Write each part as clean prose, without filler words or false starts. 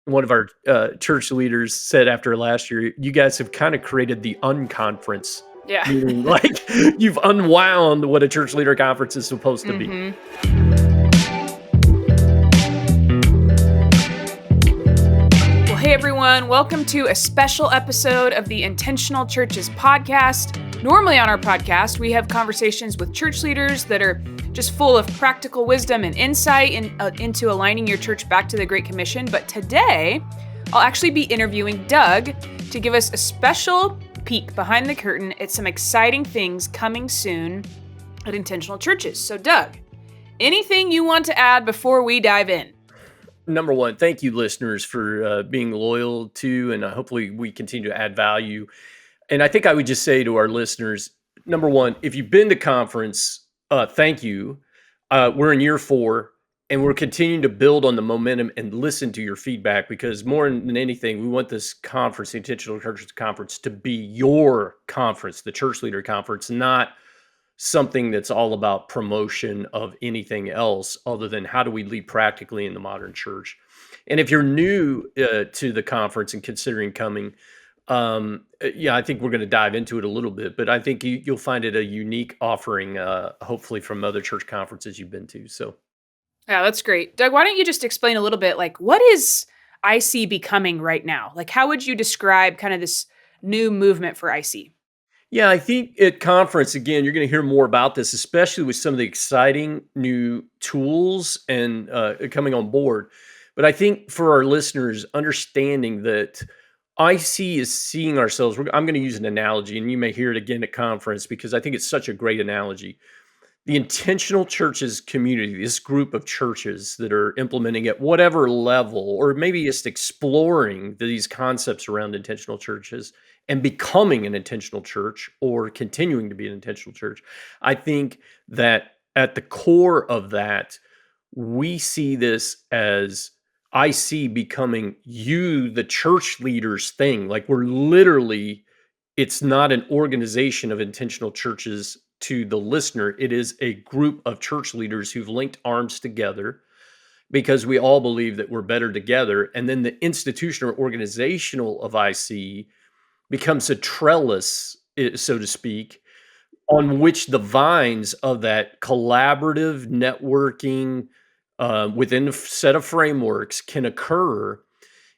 one of our church leaders said after last year, you guys have kind of created the unconference, Yeah. meaning like you've unwound what a church leader conference is supposed to be. hmm Well, hey everyone, welcome to a special episode of the Intentional Churches podcast. Normally on our podcast, we have conversations with church leaders that are just full of practical wisdom and insight into aligning your church back to the Great Commission. But today, I'll actually be interviewing Doug to give us a special peek behind the curtain at some exciting things coming soon at Intentional Churches. So, Doug, anything you want to add before we dive in? Number one, thank you, listeners, for being loyal to, and hopefully we continue to add value. And I think I would just say to our listeners, number one, if you've been to conference, thank you. We're in year 4, and we're continuing to build on the momentum and listen to your feedback because more than anything, we want this conference, the Intentional Churches Conference, to be your conference, the Church Leader Conference, not something that's all about promotion of anything else other than how do we lead practically in the modern church. And if you're new to the conference and considering coming, yeah, I think we're going to dive into it a little bit, but I think you'll find it a unique offering, hopefully from other church conferences you've been to. So, Yeah, that's great. Doug, why don't you just explain a little bit, like, what is IC becoming right now? Like, how would you describe kind of this new movement for IC? yeah, I think at conference, again, you're going to hear more about this, especially with some of the exciting new tools and coming on board. But I think for our listeners, understanding that IC is seeing ourselves, I'm going to use an analogy, and you may hear it again at conference because I think it's such a great analogy. The intentional churches community, this group of churches that are implementing at whatever level, or maybe just exploring these concepts around intentional churches and becoming an intentional church or continuing to be an intentional church. I think that at the core of that, we see this as IC becoming you, the church leaders thing. Like we're literally, it's not an organization of intentional churches to the listener. It is a group of church leaders who've linked arms together because we all believe that we're better together. And then the institution or organizational of IC becomes a trellis, so to speak, on which the vines of that collaborative networking within a set of frameworks can occur.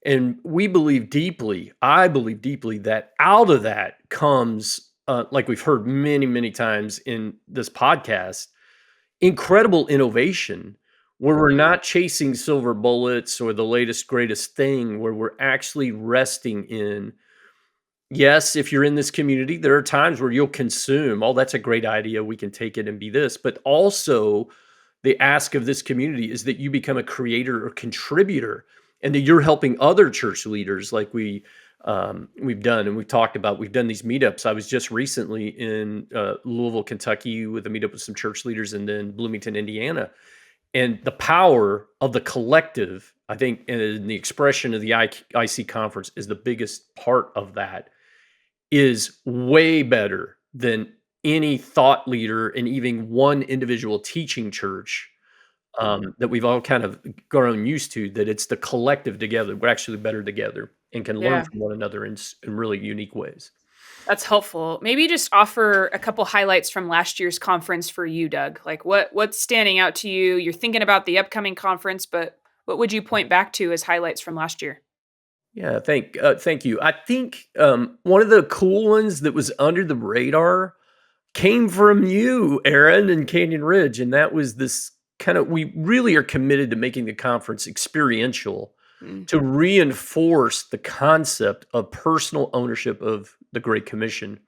And we believe deeply, I believe deeply, that out of that comes, like we've heard many, many times in this podcast, incredible innovation where we're not chasing silver bullets or the latest, greatest thing, where we're actually resting in. Yes, if you're in this community, there are times where you'll consume, oh, that's a great idea. We can take it and be this. But also, the ask of this community is that you become a creator or contributor and that you're helping other church leaders like we've done and we've talked about. We've done these meetups. I was just recently in Louisville, Kentucky with a meetup with some church leaders, and then Bloomington, Indiana. And the power of the collective, I think, and the expression of the IC conference is the biggest part of that, is way better than any thought leader and even one individual teaching church that we've all kind of grown used to, that it's the collective together. We're actually better together and can learn Yeah, from one another in really unique ways. that's helpful. Maybe just offer a couple highlights from last year's conference for you, Doug. Like what's standing out to you? You're thinking about the upcoming conference, but what would you point back to as highlights from last year? Yeah, thank you. I think one of the cool ones that was under the radar came from you, Erin, and Canyon Ridge, and that was this kind of, we really are committed to making the conference experiential Mm. to reinforce the concept of personal ownership of the Great Commission.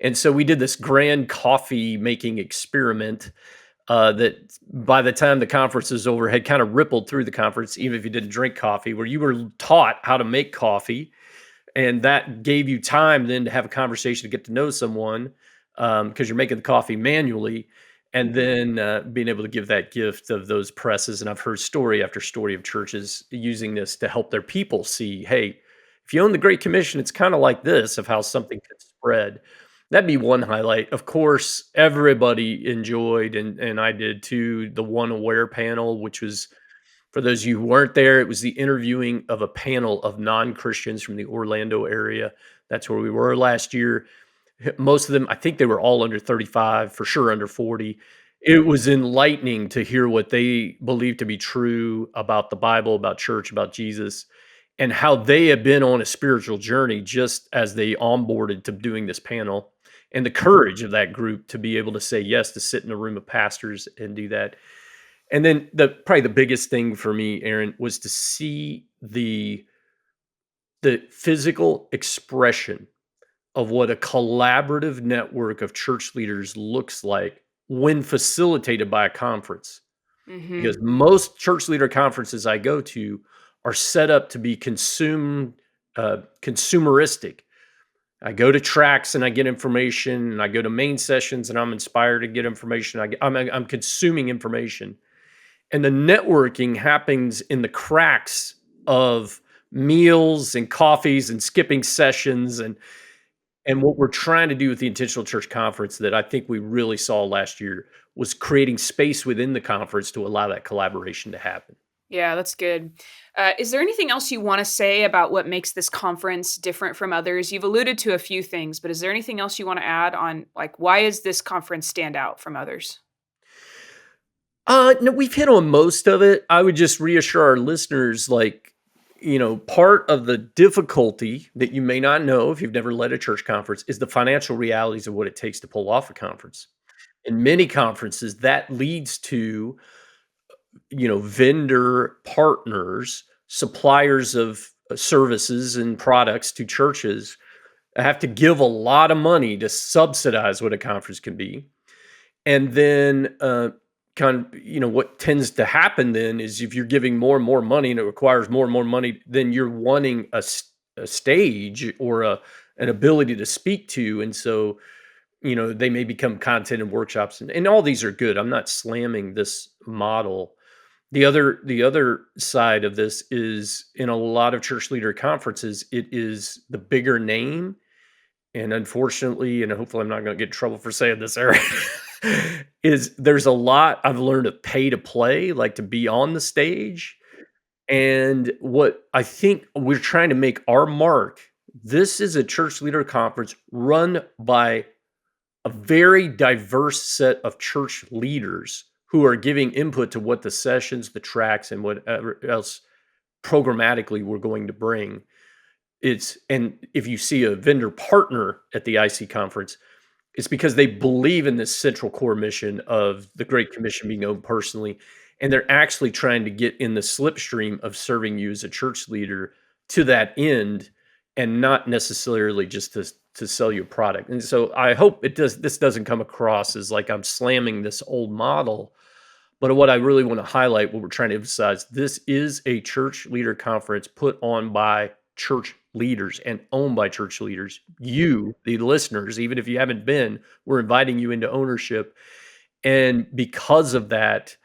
And so we did this grand coffee making experiment that by the time the conference is over had kind of rippled through the conference, even if you didn't drink coffee, where you were taught how to make coffee. And that gave you time then to have a conversation to get to know someone because you're making the coffee manually. And then being able to give that gift of those presses. And I've heard story after story of churches using this to help their people see, hey, if you own the Great Commission, it's kind of like this of how something could spread. That'd be one highlight. Of course, everybody enjoyed, and I did too, the One Aware panel, which was For those of you who weren't there, it was the interviewing of a panel of non-Christians from the Orlando area. That's where we were last year. Most of them, I think they were all under 35, for sure under 40. It was enlightening to hear what they believe to be true about the Bible, about church, about Jesus, and how they have been on a spiritual journey just as they onboarded to doing this panel, and the courage of that group to be able to say yes to sit in a room of pastors and do that. And then probably the biggest thing for me, Aaron, was to see the physical expression of what a collaborative network of church leaders looks like when facilitated by a conference. Because Mhm. most church leader conferences I go to are set up to be consumeristic. I go to tracks and I get information, and I go to main sessions and I'm inspired to get information. I'm consuming information, and the networking happens in the cracks of meals and coffees and skipping sessions, and what we're trying to do with the Intentional Church Conference that I think we really saw last year was creating space within the conference to allow that collaboration to happen. Yeah, that's good. Is there anything else you want to say about what makes this conference different from others? You've alluded to a few things, but is there anything else you want to add on, like, why is this conference stand out from others? No, we've hit on most of it. I would just reassure our listeners, like, part of the difficulty that you may not know if you've never led a church conference is the financial realities of what it takes to pull off a conference. In many conferences, that leads to, vendor partners, suppliers of services and products to churches have to give a lot of money to subsidize what a conference can be. And then, what tends to happen then is if you're giving more and more money and it requires more and more money, then you're wanting a stage or an ability to speak to. And so, they may become content and workshops, and all these are good. I'm not slamming this model. The other side of this is in a lot of church leader conferences, it is the bigger name. And unfortunately, and hopefully I'm not going to get in trouble for saying this, Eric, is there's a lot I've learned to pay to play, like to be on the stage. And what I think we're trying to make our mark, this is a church leader conference run by a very diverse set of church leaders who are giving input to what the sessions, the tracks, and whatever else programmatically we're going to bring. And if you see a vendor partner at the IC conference, it's because they believe in this central core mission of the Great Commission being owned personally, and they're actually trying to get in the slipstream of serving you as a church leader to that end, and not necessarily just to sell you a product. And so I hope this doesn't come across as like I'm slamming this old model, but what I really want to highlight, what we're trying to emphasize, this is a church leader conference put on by church leaders and owned by church leaders. You, the listeners, even if you haven't been, we're inviting you into ownership. And because of that,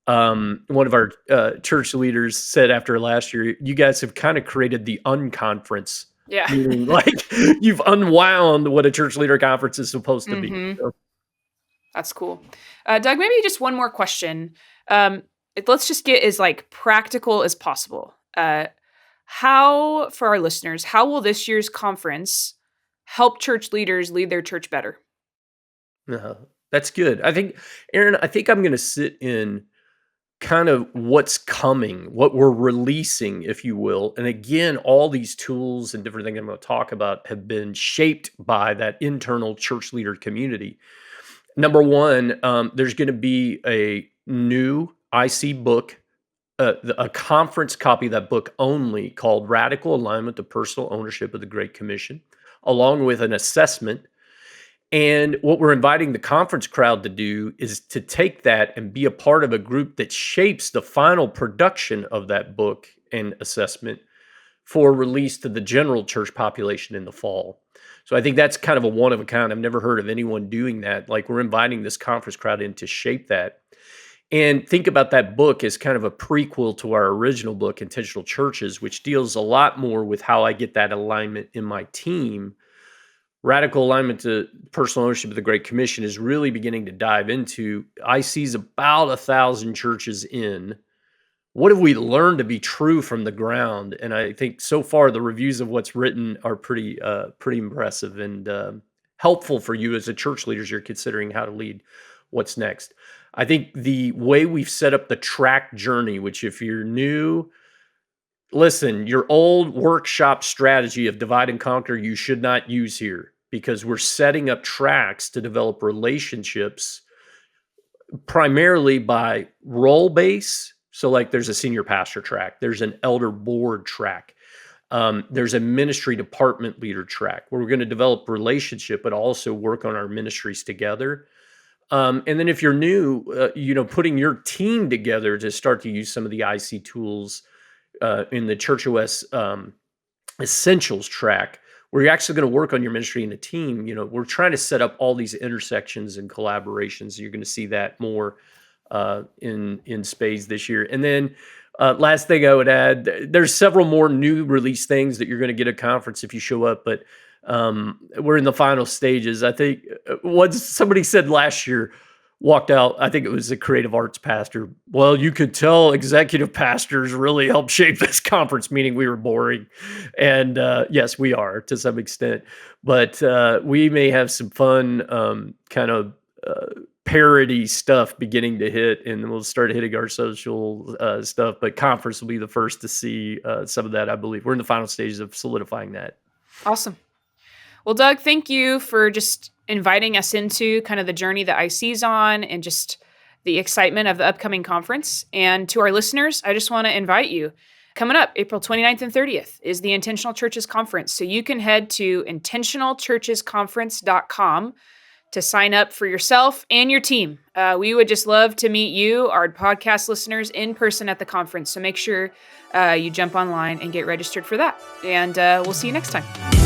one of our church leaders said after last year, you guys have kind of created the unconference, Yeah. meaning like you've unwound what a church leader conference is supposed to be. Mhm. So, That's cool. Doug, maybe just one more question. Let's just get as like practical as possible. How, for our listeners, how will this year's conference help church leaders lead their church better? that's good. I think, Aaron, I think I'm going to sit in kind of what's coming, what we're releasing, if you will. And again, all these tools and different things I'm going to talk about have been shaped by that internal church leader community. Number one, there's going to be a new IC book, a conference copy of that book only, called Radical Alignment to Personal Ownership of the Great Commission, along with an assessment. And what we're inviting the conference crowd to do is to take that and be a part of a group that shapes the final production of that book and assessment for release to the general church population in the fall. So I think that's kind of a one of a kind. I've never heard of anyone doing that. Like, we're inviting this conference crowd in to shape that. And think about that book as kind of a prequel to our original book, Intentional Churches, which deals a lot more with how I get that alignment in my team. Radical Alignment to Personal Ownership of the Great Commission is really beginning to dive into. IC's about 1,000 churches in. what have we learned to be true from the ground? And I think so far the reviews of what's written are pretty impressive and helpful for you as a church leader as you're considering how to lead what's next. I think the way we've set up the track journey, which if you're new, listen, your old workshop strategy of divide and conquer, you should not use here because we're setting up tracks to develop relationships primarily by role base. So, like, there's a senior pastor track, there's an elder board track, there's a ministry department leader track where we're going to develop relationship, but also work on our ministries together. And then if you're new, putting your team together to start to use some of the IC tools in the ChurchOS essentials track, where you're actually going to work on your ministry in a team. We're trying to set up all these intersections and collaborations. You're going to see that more in spades this year. And then last thing I would add, there's several more new release things that you're going to get at conference if you show up, but we're in the final stages. I think once somebody said last year, walked out, I think it was a creative arts pastor. Well, you could tell executive pastors really helped shape this conference, meaning we were boring. And yes, we are to some extent, but we may have some fun kind of parody stuff beginning to hit, and we'll start hitting our social stuff, but conference will be the first to see some of that, I believe. We're in the final stages of solidifying that. Awesome. Well, Doug, thank you for just inviting us into kind of the journey that IC's on and just the excitement of the upcoming conference. And to our listeners, I just want to invite you. Coming up, April 29th and 30th is the Intentional Churches Conference. So you can head to intentionalchurchesconference.com to sign up for yourself and your team. We would just love to meet you, our podcast listeners, in person at the conference. So make sure you jump online and get registered for that. And we'll see you next time.